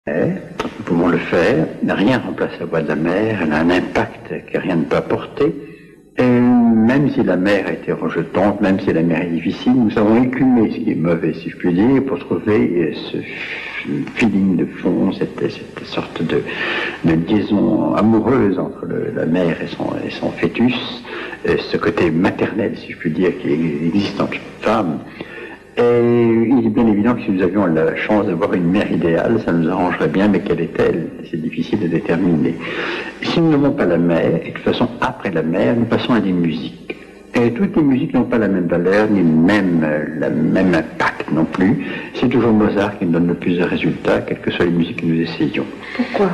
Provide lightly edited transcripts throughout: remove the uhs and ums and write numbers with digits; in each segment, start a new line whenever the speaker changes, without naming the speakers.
Nous pouvons le faire, rien ne remplace la voix de la mer, elle a un impact que rien ne peut apporter. Et même si la mer a été rejetante, même si la mer est difficile, nous avons écumé ce qui est mauvais, si je puis dire, pour trouver ce feeling de fond, cette sorte de liaison amoureuse entre la mer et son fœtus, ce côté maternel, si je puis dire, qui existe en toute femme. Et il est bien évident que si nous avions la chance d'avoir une mère idéale, ça nous arrangerait bien, mais quelle est-elle? C'est difficile de déterminer. Si nous n'avons pas la mère, et de toute façon après la mère, nous passons à des musiques. Et toutes les musiques n'ont pas la même valeur, ni le même impact non plus. C'est toujours Mozart qui nous donne le plus de résultats, quelles que soient les musiques que nous essayons.
Pourquoi?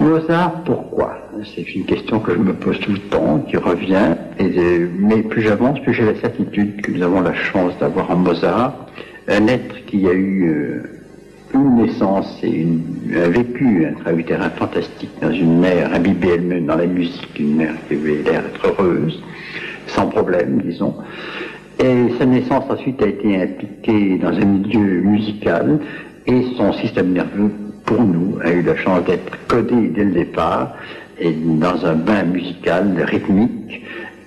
Mozart, pourquoi? C'est une question que je me pose tout le temps, qui revient, mais plus j'avance, plus j'ai la certitude que nous avons la chance d'avoir en Mozart un être qui a eu une naissance et a vécu un travail terrain fantastique dans une mère imbibée elle-même dans la musique, une mère qui avait l'air d'être heureuse, sans problème, disons. Et sa naissance ensuite a été impliquée dans un milieu musical et son système nerveux, pour nous, a eu la chance d'être codé dès le départ et dans un bain musical rythmique.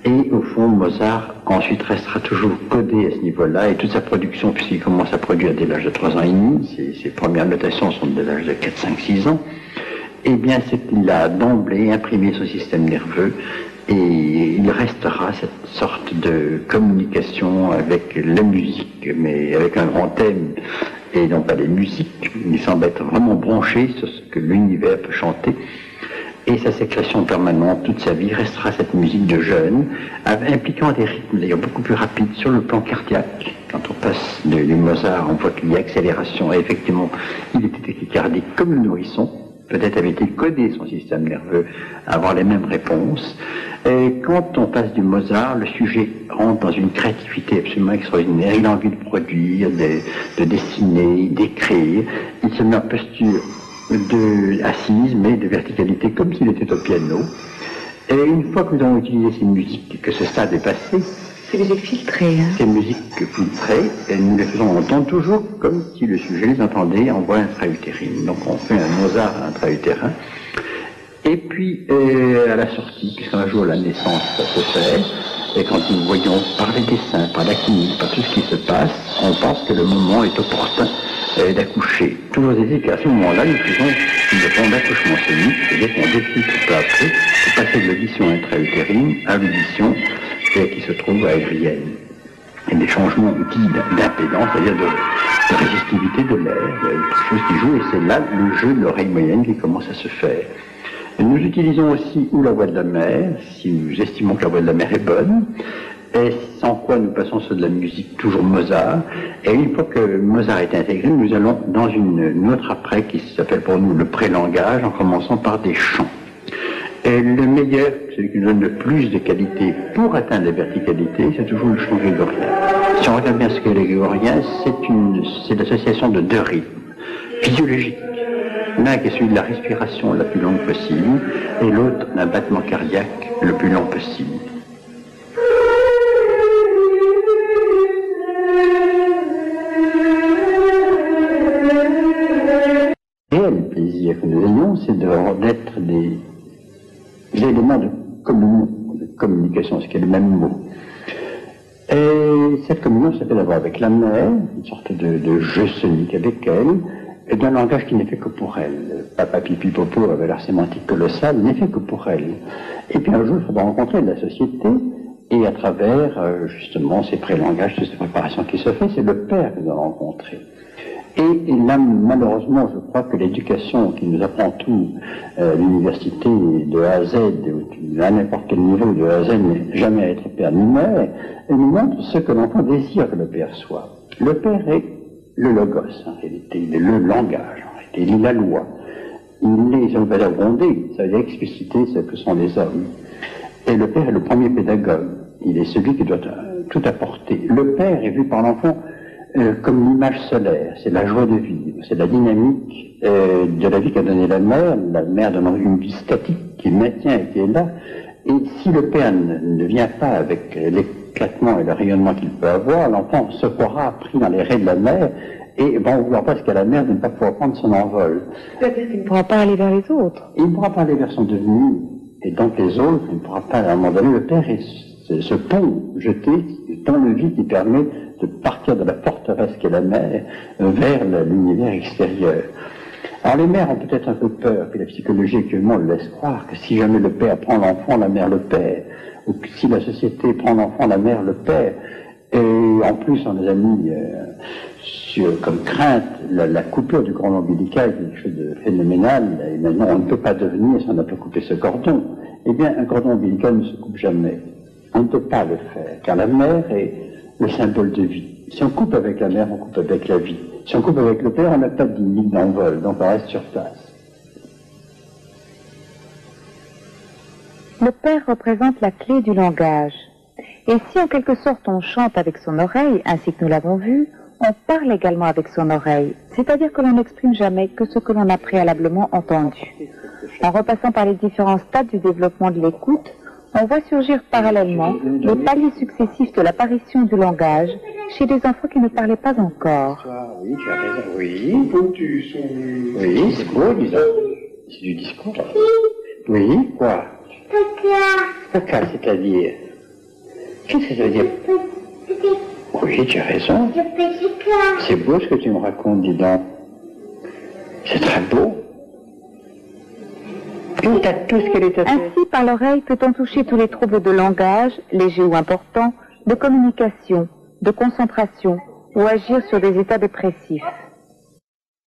Et au fond, Mozart ensuite restera toujours codé à ce niveau-là, et toute sa production, puisqu'il commence à produire dès l'âge de 3 ans et demi, ses premières notations sont dès l'âge de 4, 5, 6 ans, eh bien c'est qu'il a d'emblée imprimé son système nerveux, et il restera cette sorte de communication avec la musique, mais avec un grand thème, et non pas les musiques. Il semble être vraiment branché sur ce que l'univers peut chanter. Et sa sécrétion permanente, toute sa vie, restera cette musique de jeune, impliquant des rythmes d'ailleurs beaucoup plus rapides sur le plan cardiaque. Quand on passe du Mozart, on voit qu'il y a accélération, et effectivement, il était tachycardique comme le nourrisson. Peut-être avait-il codé son système nerveux à avoir les mêmes réponses. Et quand on passe du Mozart, le sujet rentre dans une créativité absolument extraordinaire. Il a envie de produire, de dessiner, d'écrire. Il se met en posture assise, mais de verticalité, comme s'il était au piano. Et une fois que nous avons utilisé ces musiques, que ce stade est passé,
ces musiques filtrées, hein.
Ces musiques filtrées, et nous les faisons entendre toujours comme si le sujet les entendait en voix intra-utérine. Donc on fait un Mozart intra-utérin. Et puis, à la sortie, puisqu'un jour la naissance, ça se fait, et quand nous voyons par les dessins, par la clinique, par tout ce qui se passe, on pense que le moment est opportun d'accoucher. Toujours est-il qu'à ce moment-là, nous faisons une forme d'accouchement sonique, c'est-à-dire qu'on décide peu à peu de passer de l'audition intra-utérine à l'audition qui se trouve aérienne. Et des changements dits d'impédance, c'est-à-dire de résistivité de l'air, il y a quelque chose qui joue, et c'est là le jeu de l'oreille moyenne qui commence à se faire. Et nous utilisons aussi ou la voix de la mer, si nous estimons que la voix de la mer est bonne, et sans quoi nous passons sur de la musique toujours Mozart. Et une fois que Mozart est intégré, nous allons dans une autre après qui s'appelle pour nous le pré-langage, en commençant par des chants. Et le meilleur, celui qui nous donne le plus de qualité pour atteindre la verticalité, c'est toujours le chant grégorien. Si on regarde bien ce qu'est le grégorien, c'est l'association de deux rythmes physiologiques. L'un qui est celui de la respiration la plus longue possible, et l'autre d'un battement cardiaque le plus long possible. Et le plaisir que nous ayons, c'est d'être des éléments de communication, ce qui est le même mot. Et cette communion, ça fait d'avoir avec la mère, une sorte de jeu sonique avec elle, et d'un langage qui n'est fait que pour elle. Papa, pipi, popo avait leur sémantique colossale, n'est fait que pour elle. Et puis un jour, il faudra rencontrer de la société, et à travers, justement, ces pré-langages, toutes ces préparations qui se font, c'est le père que nous allons rencontrer. Et là, malheureusement, je crois que l'éducation qui nous apprend tout, l'université de A à Z, à n'importe quel niveau de A à Z, n'est jamais à être père ni mère, elle nous montre ce que l'enfant désire que le père soit. Le père est le logos, en réalité, il est le langage, en réalité, il est la loi. Il est, ça ne veut pas dire gronder, ça veut dire expliciter ce que sont les hommes. Et le père est le premier pédagogue, il est celui qui doit tout apporter. Le père est vu par l'enfant comme l'image solaire, c'est la joie de vivre, c'est la dynamique de la vie qu'a donnée la mère donnant une vie statique qui maintient et qui est là, et si le père ne vient pas avec l'éclatement et le rayonnement qu'il peut avoir, l'enfant se croira pris dans les raies de la mer et va en vouloir presque à la mer de ne pas pouvoir prendre son envol.
C'est-à-dire qu'il ne pourra pas aller vers les autres.
Il ne pourra pas aller vers son devenu, et donc les autres, il ne pourra pas, à un moment donné, le père est ce pont jeté, ce pont de vie qui permet de partir de la forteresse qu'est la mer vers l'univers extérieur. Alors les mères ont peut-être un peu peur, puis la psychologie actuellement le laisse croire que si jamais le père prend l'enfant, la mère le perd, ou que si la société prend l'enfant, la mère le perd. Et en plus, on les a mis comme crainte la coupure du cordon ombilical, quelque chose de phénoménal, et maintenant on ne peut pas devenir si on n'a pas coupé ce cordon. Eh bien, un cordon ombilical ne se coupe jamais. On ne peut pas le faire, car la mère est le symbole de vie. Si on coupe avec la mère, on coupe avec la vie. Si on coupe avec le père, on n'a pas de limite d'envol, donc on reste sur place.
Le père représente la clé du langage. Et si en quelque sorte on chante avec son oreille, ainsi que nous l'avons vu, on parle également avec son oreille, c'est-à-dire que l'on n'exprime jamais que ce que l'on a préalablement entendu. En repassant par les différents stades du développement de l'écoute, on voit surgir parallèlement les paliers successifs de l'apparition du langage chez des enfants qui ne parlaient pas encore.
Oui, tu as raison, oui. Oui, c'est beau, disons. C'est du discours. Oui, quoi? Caca, c'est-à-dire? Qu'est-ce que ça veut dire? Oui, tu as raison. C'est beau ce que tu me racontes, dis donc. C'est très beau.
Ainsi, par l'oreille, peut-on toucher tous les troubles de langage, légers ou importants, de communication, de concentration, ou agir sur des états dépressifs.